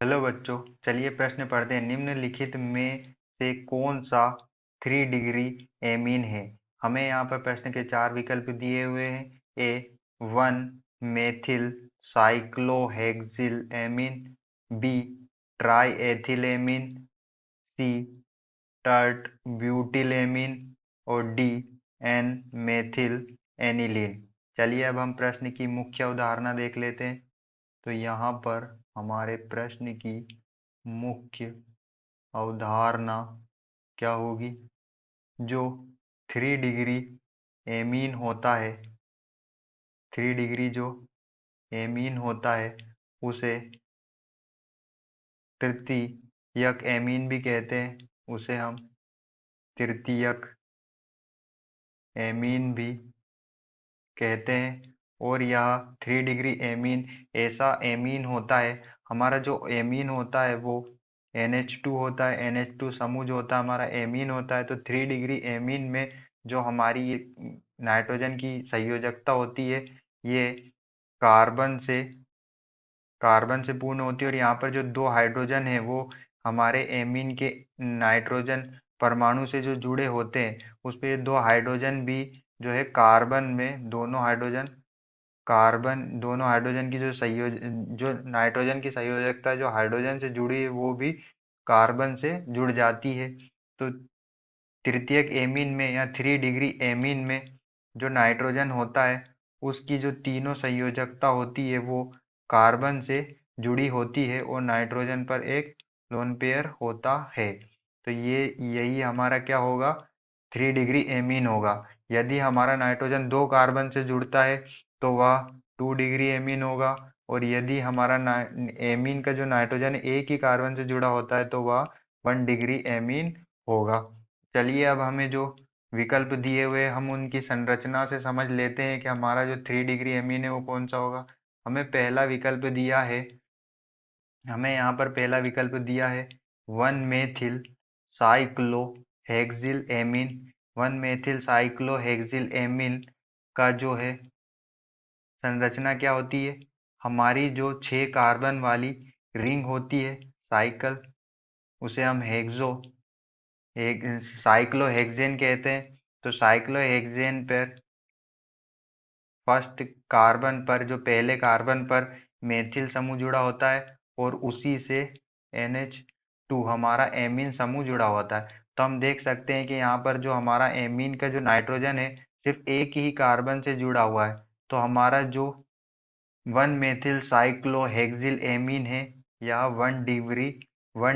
Hello बच्चों, चलिए प्रश्न पढ़ते हैं। निम्नलिखित में से कौन सा 3 डिग्री एमीन है? हमें यहाँ पर प्रश्न के 4 विकल्प दिए हुए हैं। A 1 methyl cyclohexyl amine, B tri ethyl amine, C tert butyl amine और डी एन मेथिल एनिलीन। चलिए अब हम प्रश्न की मुख्य अवधारणा देख लेते हैं। तो यहाँ पर हमारे प्रश्न की मुख्य अवधारणा क्या होगी? जो 3 डिग्री एमीन होता है, 3 डिग्री जो एमीन होता है उसे तृतीयक एमीन भी कहते हैं। उसे हम तृतीयक एमीन भी कहते हैं। और यह 3 डिग्री एमीन ऐसा एमीन होता है, हमारा जो एमीन होता है वो NH2 होता है। NH2 समूह जो होता है हमारा एमीन होता है। तो 3 डिग्री एमीन में जो हमारी ये नाइट्रोजन की संयोजकता होती है, ये कार्बन से कार्बन से पूर्ण होती है। और यहाँ पर जो 2 हाइड्रोजन है वो हमारे एमीन के नाइट्रोजन परमाणु से जो जुड़े होते हैं, उस पे 2 हाइड्रोजन भी जो है कार्बन में दोनों हाइड्रोजन की जो नाइट्रोजन की संयोजकता जो हाइड्रोजन से जुड़ी है वो भी कार्बन से जुड़ जाती है। तो तृतीयक एमीन में या 3 डिग्री एमीन में जो नाइट्रोजन होता है उसकी जो तीनों संयोजकता होती है वो कार्बन से जुड़ी होती है और नाइट्रोजन पर एक लोन पेयर होता है। तो ये यही हमारा क्या होगा? 3 डिग्री एमीन होगा। यदि हमारा नाइट्रोजन 2 कार्बन से जुड़ता है तो वह 2 डिग्री एमीन होगा। और यदि हमारा एमीन का जो नाइट्रोजन एक ही कार्बन से जुड़ा होता है तो वह 1 डिग्री एमीन होगा। चलिए अब हमें जो विकल्प दिए हुए हम उनकी संरचना से समझ लेते हैं कि हमारा जो 3 डिग्री एमीन है वो कौन सा होगा। हमें पहला विकल्प दिया है, हमें यहाँ पर पहला विकल्प दिया है 1 methyl cyclohexyl amine. 1 methyl cyclohexyl amine का जो है संरचना क्या होती है? हमारी जो 6 कार्बन वाली रिंग होती है साइकिल, उसे हम एक साइक्लोहेक्सेन कहते हैं। तो साइक्लोहेक्सेन पर फर्स्ट कार्बन पर जो पहले कार्बन पर मेथिल समूह जुड़ा होता है और उसी से NH2 हमारा एमीन समूह जुड़ा होता है। तो हम देख सकते हैं कि यहाँ पर जो हमारा एमीन का जो नाइट्रोजन है सिर्फ एक ही कार्बन से जुड़ा हुआ है। तो हमारा जो 1 मेथिल साइक्लोहेक्सिल एमीन है यह 1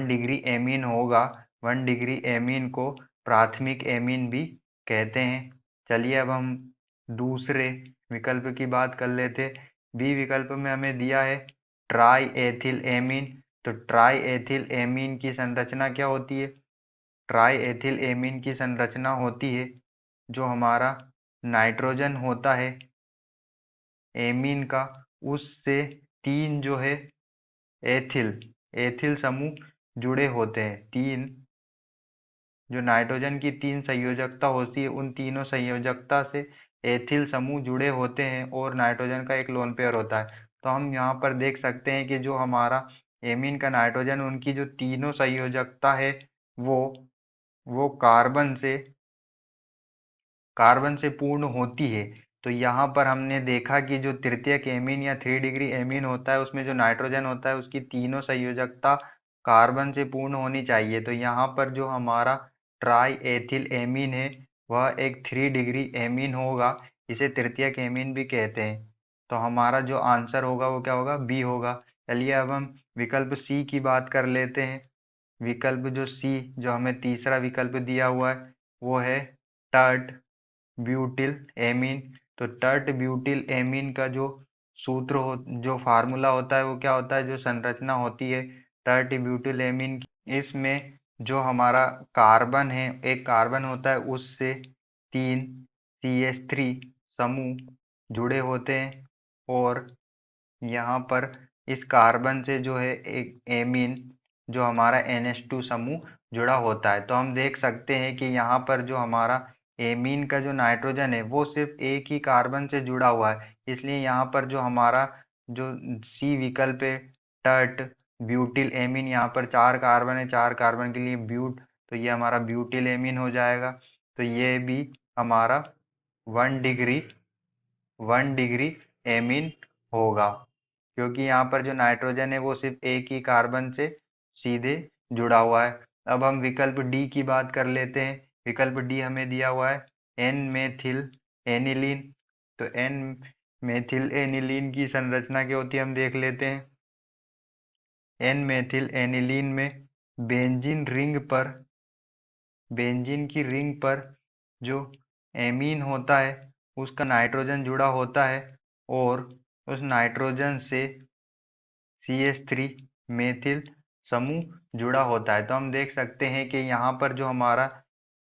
डिग्री एमीन होगा। 1 डिग्री एमीन को प्राथमिक एमीन भी कहते हैं। चलिए अब हम दूसरे विकल्प की बात कर लेते। बी विकल्प में हमें दिया है ट्राई एथिल एमीन। तो ट्राई एथिल एमीन की संरचना क्या होती है? ट्राई एथिल एमीन की संरचना होती है जो हमारा नाइट्रोजन होता है एमीन का, उससे 3 जो है एथिल एथिल समूह जुड़े होते हैं। 3 जो नाइट्रोजन की 3 संयोजकता होती है उन तीनों संयोजकता से एथिल समूह जुड़े होते हैं और नाइट्रोजन का एक लोन पेयर होता है। तो हम यहाँ पर देख सकते हैं कि जो हमारा एमीन का नाइट्रोजन उनकी जो तीनों संयोजकता है वो वो कार्बन से पूर्ण होती है। तो यहाँ पर हमने देखा कि जो तृतीयक एमीन या 3 डिग्री एमीन होता है उसमें जो नाइट्रोजन होता है उसकी तीनों संयोजकता कार्बन से पूर्ण होनी चाहिए। तो यहाँ पर जो हमारा ट्राई एथिल एमीन है वह एक 3 डिग्री एमीन होगा। इसे तृतीयक एमीन भी कहते हैं। तो हमारा जो आंसर होगा वो क्या होगा? बी होगा। चलिए अब हम विकल्प सी की बात कर लेते हैं। विकल्प जो सी जो हमें तीसरा विकल्प दिया हुआ है वो है टर्ट ब्यूटिल एमीन। तो टर्ट ब्यूटिल एमीन का जो सूत्र हो जो फार्मूला होता है वो क्या होता है, जो संरचना होती है टर्ट ब्यूटिल एमीन की, इसमें जो हमारा कार्बन है एक कार्बन होता है उससे 3 CH3 समूह जुड़े होते हैं और यहाँ पर इस कार्बन से जो है एक एमीन जो हमारा NH2 समूह जुड़ा होता है। तो हम देख सकते हैं कि यहाँ पर जो हमारा एमीन का जो नाइट्रोजन है वो सिर्फ एक ही कार्बन से जुड़ा हुआ है। इसलिए यहाँ पर जो हमारा जो सी विकल्प है टर्ट ब्यूटिल एमीन, यहाँ पर 4 कार्बन है, 4 कार्बन के लिए ब्यूट, तो ये हमारा ब्यूटिल एमीन हो जाएगा। तो ये भी हमारा 1 डिग्री एमीन होगा, क्योंकि यहाँ पर जो नाइट्रोजन है वो सिर्फ एक ही कार्बन से सीधे जुड़ा हुआ है। अब हम विकल्प डी की बात कर लेते हैं। विकल्प डी हमें दिया हुआ है एन मेथिल एनिलीन। तो एन मेथिल एनिलीन की संरचना क्या होती है हम देख लेते हैं। एन मेथिल एनिलीन में बेंजीन की रिंग पर जो एमीन होता है उसका नाइट्रोजन जुड़ा होता है, और उस नाइट्रोजन से CH3 मेथिल समूह जुड़ा होता है। तो हम देख सकते हैं कि यहाँ पर जो हमारा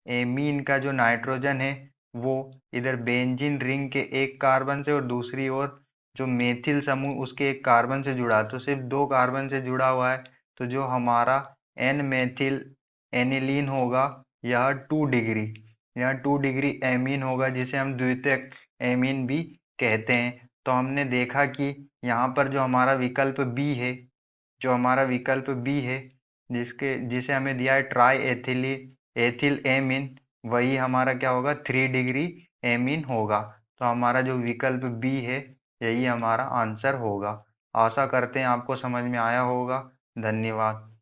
एमीन का जो नाइट्रोजन है वो इधर बेंजीन रिंग के एक कार्बन से और दूसरी ओर जो मेथिल समूह उसके एक कार्बन से जुड़ा है, तो सिर्फ 2 कार्बन से जुड़ा हुआ है। तो जो हमारा एन मेथिल एनिलीन होगा यह 2 डिग्री, यह 2 डिग्री एमीन होगा, जिसे हम द्वितीयक एमीन भी कहते हैं। तो हमने देखा कि यहाँ पर जो हमारा विकल्प बी है, जो हमारा विकल्प बी है जिसे हमें दिया है ट्राई एथिली एथिल एमीन, वही हमारा क्या होगा 3 डिग्री एमीन होगा। तो हमारा जो विकल्प बी है यही हमारा आंसर होगा। आशा करते हैं आपको समझ में आया होगा। धन्यवाद।